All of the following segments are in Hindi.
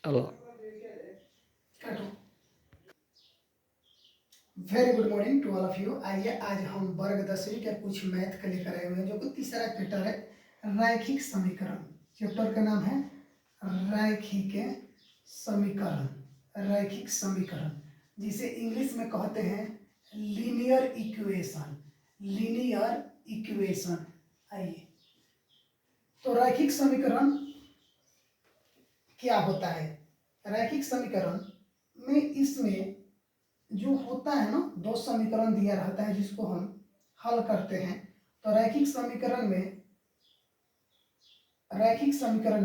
चलो। Very good morning to all of you. आइए आज हम वर्ग 10वीं के कुछ मैथ का लेकर आए हुए हैं, जो कि तीसरा चैप्टर है रैखिक समीकरण। चैप्टर का नाम है रैखिक समीकरण। रैखिक समीकरण जिसे इंग्लिश में कहते हैं लीनियर इक्वेशन। Linear equation. आइए, तो रैखिक समीकरण क्या होता है? रैखिक समीकरण में इसमें जो होता है ना, दो समीकरण दिया रहता है जिसको हम हल करते हैं। तो रैखिक समीकरण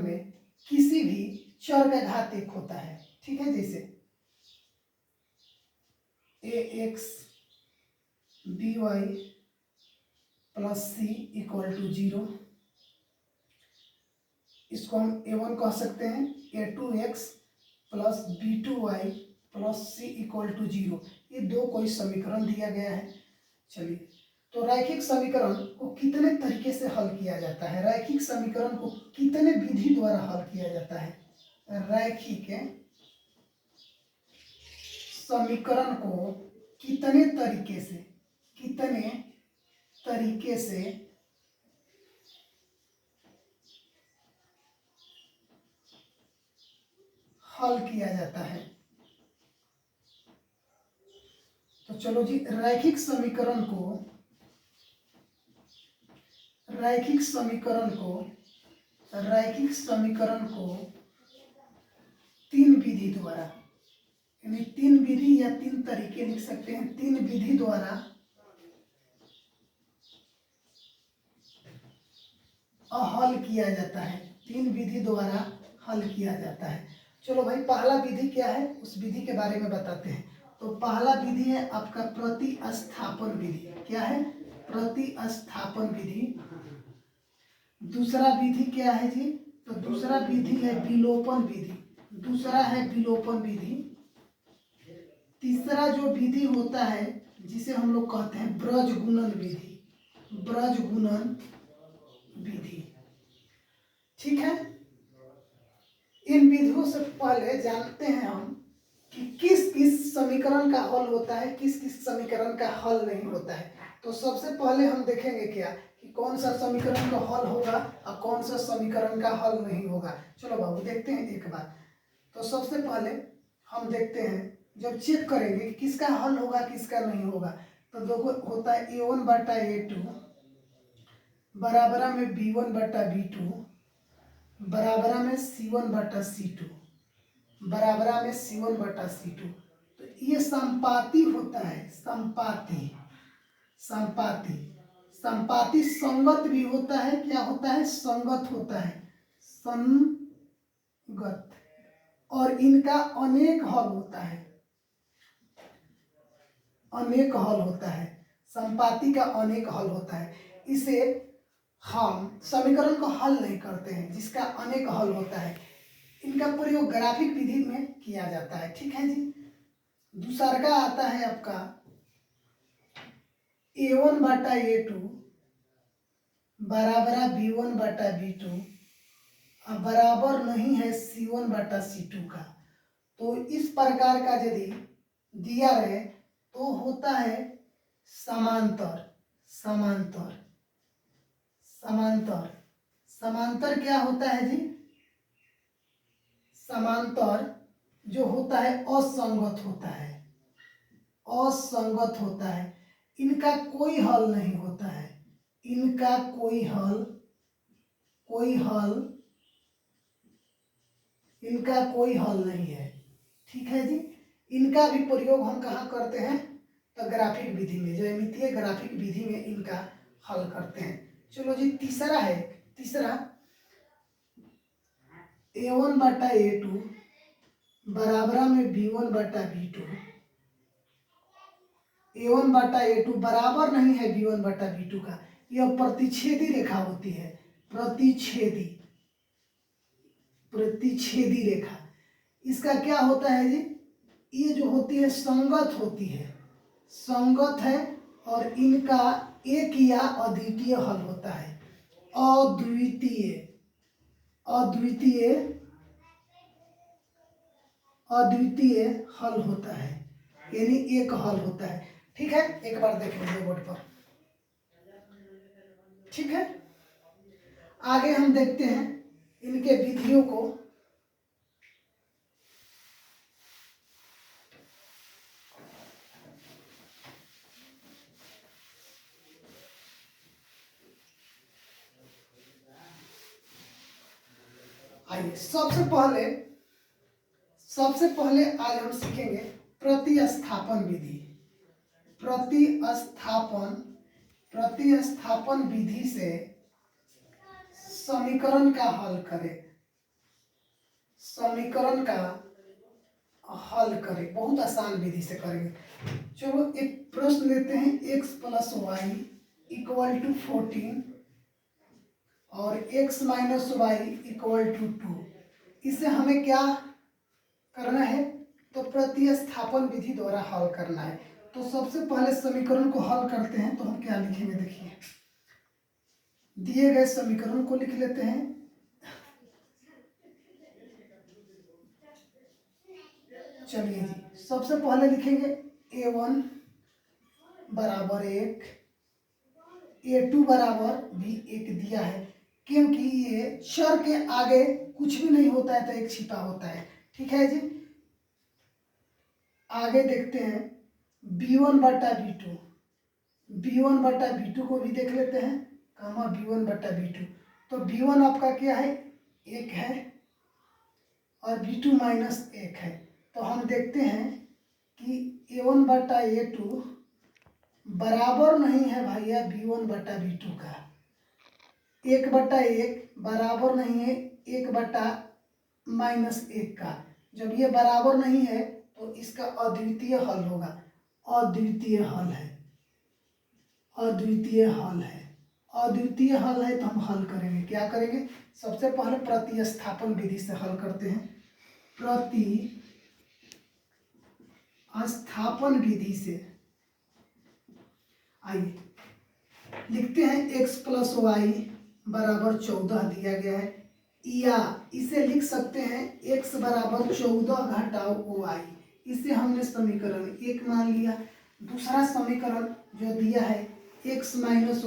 में किसी भी चर का घात एक होता है। ठीक है, जैसे ax by plus C equal to 0, इसको हम a1 कह सकते हैं। a2x plus b2y plus C equal to 0, ये दो कोई समीकरण दिया गया है। चलिए, तो रैखिक समीकरण को कितने तरीके से हल किया जाता है? रैखिक समीकरण को कितने विधि द्वारा हल किया जाता है? रैखिक समीकरण को कितने तरीके से हल किया जाता है? तो चलो जी, रैखिक समीकरण को तीन विधि द्वारा, यानी तीन विधि या तीन तरीके लिख सकते हैं, तीन विधि द्वारा हल किया जाता है। तीन विधि द्वारा हल किया जाता है। चलो भाई, पहला विधि क्या है उस विधि के बारे में बताते हैं। तो पहला विधि है आपका प्रतिस्थापन विधि। क्या है? प्रतिस्थापन विधि। दूसरा विधि क्या है जी? तो दूसरा विधि है विलोपन विधि। तीसरा जो विधि होता है जिसे हम लोग कहते हैं ब्रज गुणन विधि। ठीक है, इन विधियों से पहले जानते हैं हम कि किस किस समीकरण का हल होता है, किस किस समीकरण का हल नहीं होता है। तो सबसे पहले हम देखेंगे क्या कि कौन सा समीकरण का हल होगा और कौन सा समीकरण का हल नहीं होगा। चलो बाबू, देखते हैं एक बार। तो सबसे पहले हम देखते हैं, जब चेक करेंगे कि किसका हल होगा किसका नहीं होगा, तो देखो होता है a1 बटा a2 बराबर में b1 बटा b2 बराबर में c1 बटा c2 बराबर में c1 बटा c2। तो ये संपाती होता है। संपाती संगत भी होता है। क्या होता है? संगत होता है। संगत। और इनका अनेक हल होता है। संपाती का अनेक हल होता है। इसे हम समीकरण को हल नहीं करते हैं जिसका अनेक हल होता है। इनका प्रयोग ग्राफिक विधि में किया जाता है। ठीक है जी। दूसरा आता है आपका a1 बटा a2 बराबर b1 बटा b2 बराबर नहीं है c1 बटा c2 का। तो इस प्रकार का यदि दिया रहे तो होता है समांतर क्या होता है जी? समांतर जो होता है असंगत होता है। इनका कोई हल नहीं होता है। इनका कोई हल नहीं है। ठीक है जी। इनका भी प्रयोग हम कहाँ करते हैं? तो ग्राफिक विधि में, ज्यामितीय ग्राफिक विधि में इनका हल करते हैं। चलो जी, तीसरा a1 बटा a2 बराबर में b1 बटा b2 a1 बटा a2 बराबर नहीं है b1 बटा b2 का। यह प्रतिच्छेदी रेखा होती है। प्रतिच्छेदी रेखा। इसका क्या होता है जी? ये जो होती है संगत है और इनका एक या अद्वितीय हल होता है। अद्वितीय अद्वितीय हल होता है, यानी एक हल होता है। ठीक है, एक बार देख लीजिए बोर्ड पर। ठीक है, आगे हम देखते हैं इनके विधियों को। आइए, सबसे पहले आज हम सीखेंगे प्रतिस्थापन विधि। प्रतिस्थापन विधि से समीकरण का हल करें। समीकरण का हल करें, बहुत आसान विधि से करेंगे। चलो एक प्रश्न लेते हैं, x + y = 14 और x - y = 2। इसे हमें क्या करना है? तो प्रतिस्थापन विधि द्वारा हल करना है। तो सबसे पहले समीकरण को हल करते हैं। तो हम क्या लिखेंगे, देखिए दिए गए समीकरण को लिख लेते हैं। चलिए जी, सबसे पहले लिखेंगे a1 = 1, a2 = भी 1 दिया है, क्योंकि ये चर के आगे कुछ भी नहीं होता है तो एक छिपा होता है। ठीक है जी, आगे देखते हैं b1 बटा b2। b1 बटा b2 को भी देख लेते हैं, कामा b1 बटा b2। तो b1 आपका क्या है? 1 है और b2 - 1 है। तो हम देखते हैं कि a1 बटा a2 बराबर नहीं है भैया b1 बटा b2 का। 1 बटा 1 बराबर नहीं है 1 बटा -1 का। जब ये बराबर नहीं है तो इसका अद्वितीय हल होगा। अद्वितीय हल है, अद्वितीय हल है, अद्वितीय हल है। तो हम हल करेंगे, क्या करेंगे? सबसे पहले प्रतिस्थापन विधि से हल करते हैं। प्रतिस्थापन विधि से आइए लिखते हैं x + y = 14 दिया गया है, या इसे लिख सकते हैं x = 14 - y। इसे हमने समीकरण 1 मान लिया। दूसरा समीकरण जो दिया है x - y =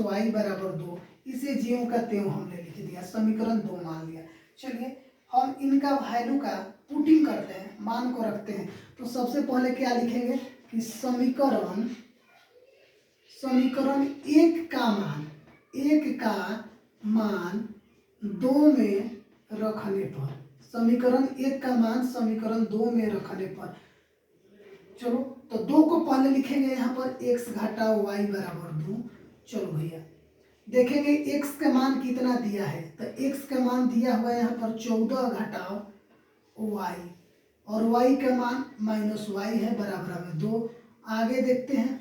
2, इसे ज्यों का त्यों हमने लिख दिया, समीकरण 2 मान लिया। चलिए हम इनका वैल्यू का पुटिंग करते हैं, मान को रखते हैं। तो सबसे पहले क्या लिखेंगे कि समीकरण 1 का मान 2 में रखने पर, समीकरण 1 का मान समीकरण 2 में रखने पर, चलो तो 2 को पहले लिखेंगे यहाँ पर x घटाओ y = 2। चलो भैया देखेंगे x का मान कितना दिया है। तो x का मान दिया हुआ है यहाँ पर 14 घटाओ y, और y का मान -y है, बराबर में 2। आगे देखते हैं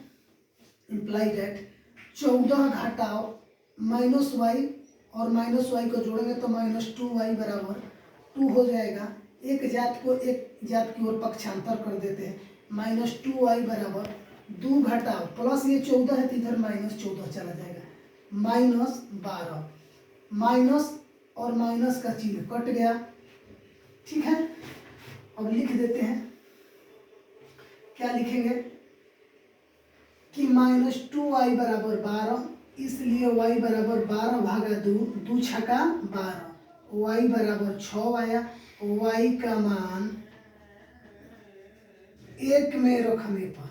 इम्प्लाई दैट 14 घटाओ -y और -y को जोड़ेंगे तो -2y = 2 हो जाएगा। एक जात को एक जात की ओर पक्षांतर कर देते हैं, -2y = 2 घटाओ प्लस ये 14 है तो इधर -14 चला जाएगा, -12। माइनस और माइनस का चिन्ह कट गया। ठीक है, अब लिख देते हैं, क्या लिखेंगे कि -2y = 12, इसलिए y = 12 भागा 2, 2 छका 12, y = 6 आया। y का मान 1 में रखने पर,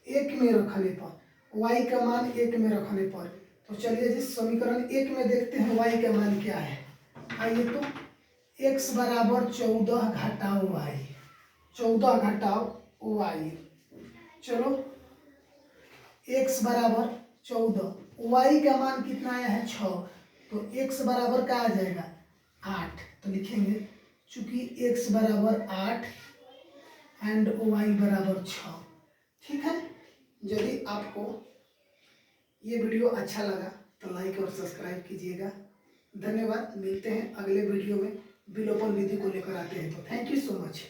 1 में रखने पर, y का मान 1 में रखने पर, तो चलिए जिस समीकरण 1 में देखते हैं y का मान क्या है। आइए तो x = 14 घटाओ y, 14 घटाओ y। चलो x = 14, y का मान कितना आया है 6, तो x बराबर क्या आ जाएगा 8। तो लिखेंगे चूंकि x = 8 एंड y = 6। ठीक है, यदि आपको ये वीडियो अच्छा लगा तो लाइक और सब्सक्राइब कीजिएगा। धन्यवाद, मिलते हैं अगले वीडियो में, विलोपन विधि को लेकर आते हैं। तो थैंक यू सो मच।